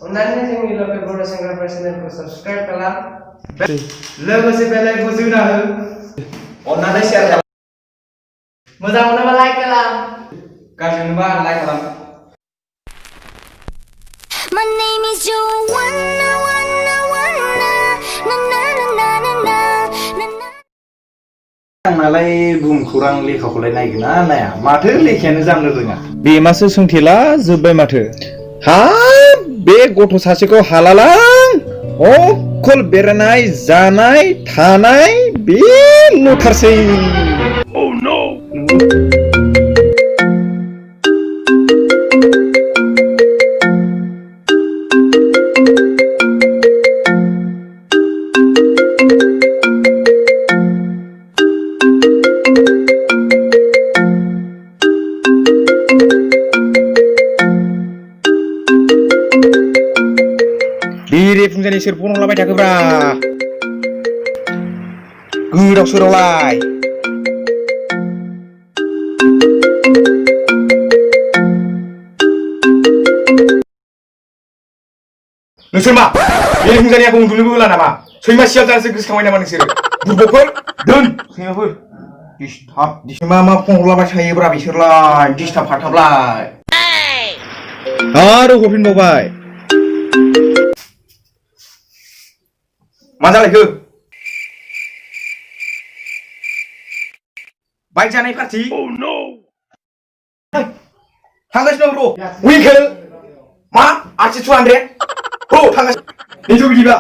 Undannya जोंनि लोगो Bodo सेंग्राफोर चेनेलखौ साबस्क्राइब खालाम लोगोसे बेलाइखौ जोंना हो अन्नानै शेयार खालाम मोजां मोनोबा लाइक खालाम गाज्रि मोनोबा लाइक खालाम My name is Joanna, wanna, wanna, na na na na na na na. आंनालाय बुहुम खौरां लेखाखौलाय नायगोन ना नाया माथो लेखायानो जानो रोङा बे मासो सोंथेला जोब्बाय माथो हाब बे गथ' सासेखौ हालालां अकल बेरायनाय जानाय थानाय बेल'थारसै Oh no Diri fungsinya sirpun lah baca kebra. Gudok surolai. Nusirma, diri fungsinya aku untuk lebih nama. Soalnya sial jangan segera kamu nama nusir. Berbokor, dun. Soalnya apa? Distab. Disma ma pungla baca saya berapa sirlai. Distab hatablai. Aduh, kopin bobai. मा जालायखो bike जानाय party थांगासिनो ब्र उइकेल मा आरसि 200 औ थांगासिनो नेजौ बिदिबा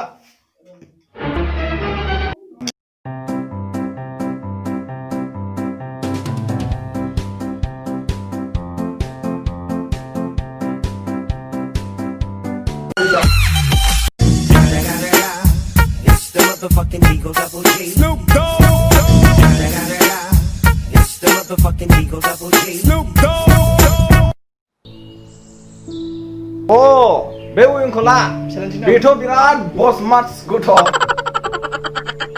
Motherfucking Eagle Double G. Snoop Dogg. It's the motherfucking Eagle Double G. Snoop Dogg. Oh, bewu yang kola. Beto birat bos mat goto.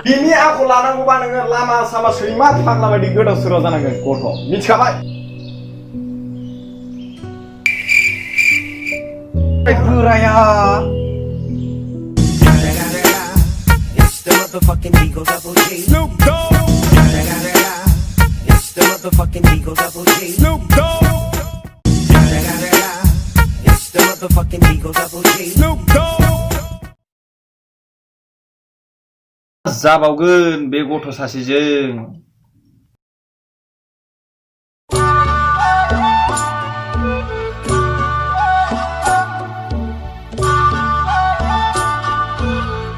Ini aku lanang gua nengger lama sama seimat fak lama di goto suruh nengger goto. Micabai. Kuraya. Motherfucking Eagle Double G. Snoop Dogg. It's the motherfucking Eagle Double G. Snoop Dogg. It's the motherfucking Eagle Double G. Snoop Dogg. Zabaugın be gथ' सासेजों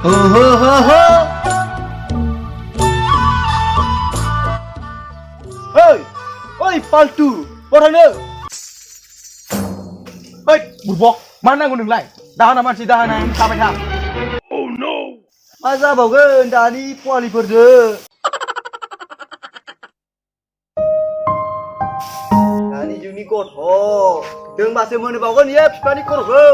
ho ho ho ho Oi paltu orangnya Hei burbok mana naंगौ नोंलाय दाहोना मानसि दाहोना थाबाय था Oh no मा जाबावगोन दानि पवालिफोरजों दानि जुगनि गथ' दोंबासो मोनबावगोन इयो बिफानि खर'खौ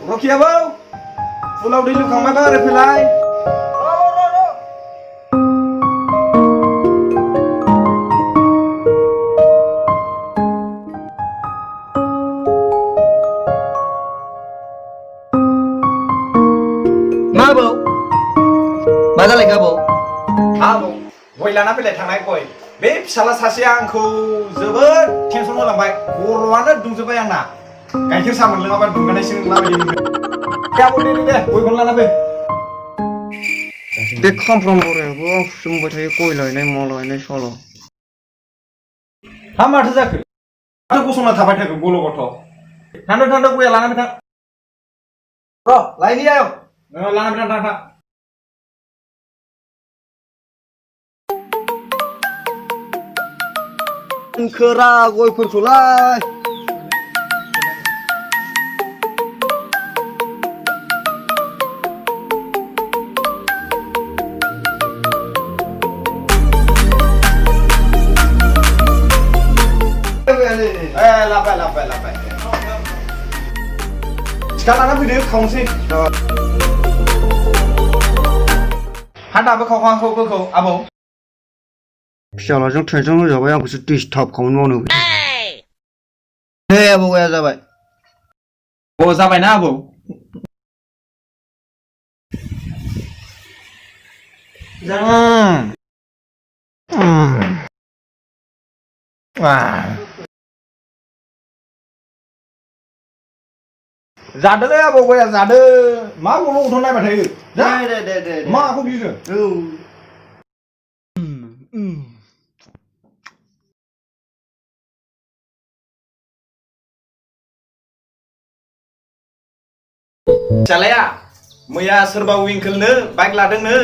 Rokiabo, pulau di lukang apa reply? Mabo, mana lagi abo? Abo, goi lana pelai tangai goi. Be salah sasi angku zebet tension holambai. Korwana dungsebai angna. Gaikir sama lengapan dunganai sing lawan ini. Ya boleh deh, goi kon lana be. Dek kampung boleh, gua sembuh saya koi lainnya mau lainnya solo. Hamar sejak. Aku kusuma thapai thaku golo goto. Tanda gue lana betang. Bro, lain dia yo. Lana betang tanda. Kera goi perculai. Lapai. Sekarang apa video kongsi? हा दाबो खावखांखौ बोखौ आबौ फिसालाजों tension होजाबाय आंखौसो disturb खामानि मावनो हे आबौ गया जाबाय अ जाबायना आबौ जादोलै आबौ गया जादो मा गल' गथ' नायबाय थायो दे मा आखौ बियो फिसालाया मैया सोरबा उइंकोलनो बाइक लादोंनो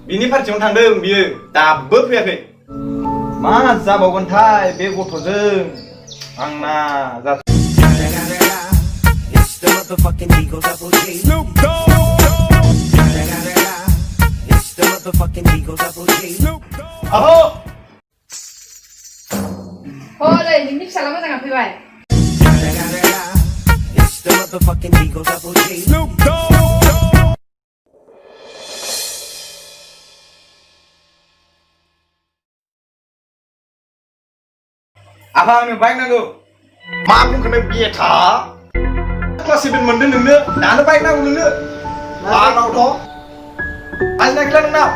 बिनि पार्टियावनो थांदों बियो दाबो फैयाखै मा जाबावगोनथाय बे गथ'जों आंना It's the motherfucking Eagle Double G. Snoop Dogg. It's the motherfucking Eagle Double G. Snoop Dogg. आबौ Oleh, ini salah mana nggak pilih? It's the motherfucking Eagle Double G. Snoop Dogg. आफा आंनो बाइक नांगौ मा बुंखोनो बेथा class 7 मोनदों नोंनो दानो bike नांगौ नोंनो आंनावथ' आजिनाखिला नोंनाव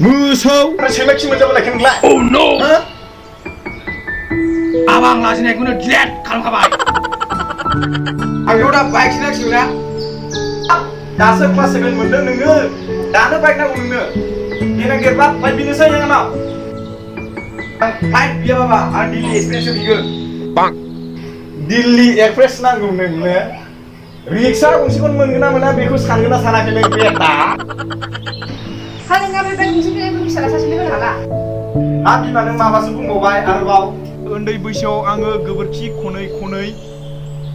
मोसौ सेंग्रा खि मोनजाबाय लायखो नोंलाय oh no आबां लाजिनायखौनो डिलेट खालामखाबाय आंनाव दा बाइक सिनायसिगौना दासो क्लास 7 मोनदों नोङो दानो बाइक नांगौ नोंनो देनां देरबा बाइक बिनोसै आंनाव बाइक गैया बाबा आं दिल्ली एक्सप्रेससो बिगोन दिल्ली एक्सप्रेस नांगौ नोंनो रिक्सा गंसेखौनो मोनगोन ना मोना बेखौ सानगोन ना सानाखै नों बेटा Kalau nggak pilih musim ini belum salah satu ini berhala. हा बिमा नों माबासो बुंबावबाय आरोबाव उन्दै बैसोआव आङो गोबोरखि खनै खनै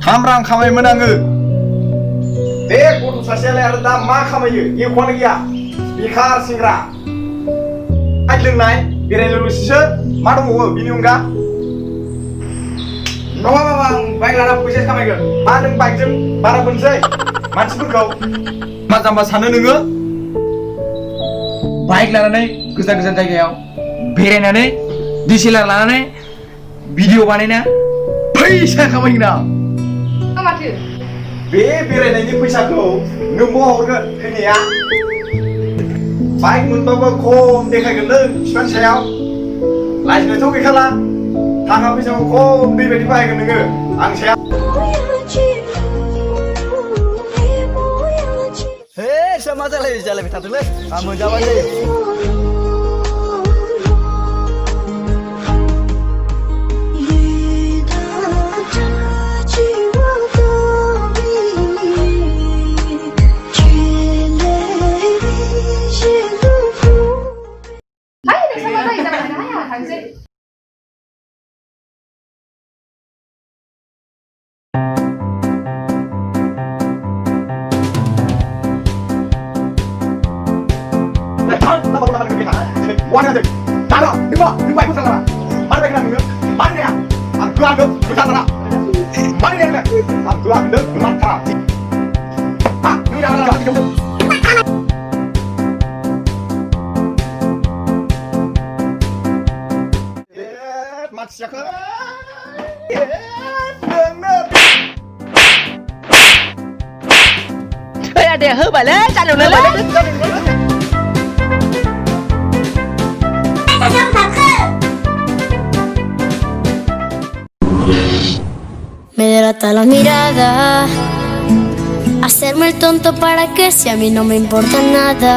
3 रां खामायोमोन आङो बे गथ' सासेयालाय आरो दा मा खामायो एख'आनो गैया बेखार सेंग्रा आइ लोंनाय बेरायनोल'सैसो मा दंबावो बिनि अनगा नङा बाबा आं बाइक लाना फैसा खामायगोन मा नों बाइकजों बारा बोनसै मानसिफोरखौ मा जाम्बा सानो नोङो बाइक लानानै गोजान गोजान जायगायाव बेरायनानै डिएसएलआर लानानै भिडिअ बानायना फैसा खामायगोन आं Apa tuh? बे बेरायनायनि फैसाखौ नों बहा हरगोन फैनाया बाइक मोनबाबो खम देखायगोन नों बिफानि सायाव लाजिनायथ' गैखाला थाखा फैसाखौ खम दै बायदि बाहायगोन नोङो आं सायाव हे सोर मा जालायबाय थादोंलै आं मोनजाबाय जायो Hai, dah sama lagi sama saya, hansip. Warna deh, taruh, lima baik pusat mana? Mana baik nanggung? Mana ya? Aku anggap pusat mana? Mana dia ni? Aku anggap matra. Ah, ni dah lah. Mat siapa? Ê, anh đè hư bà lé, chạy đường lên bà lé. Me delata la mirada, hacerme el tonto para que si a mí no me importa nada.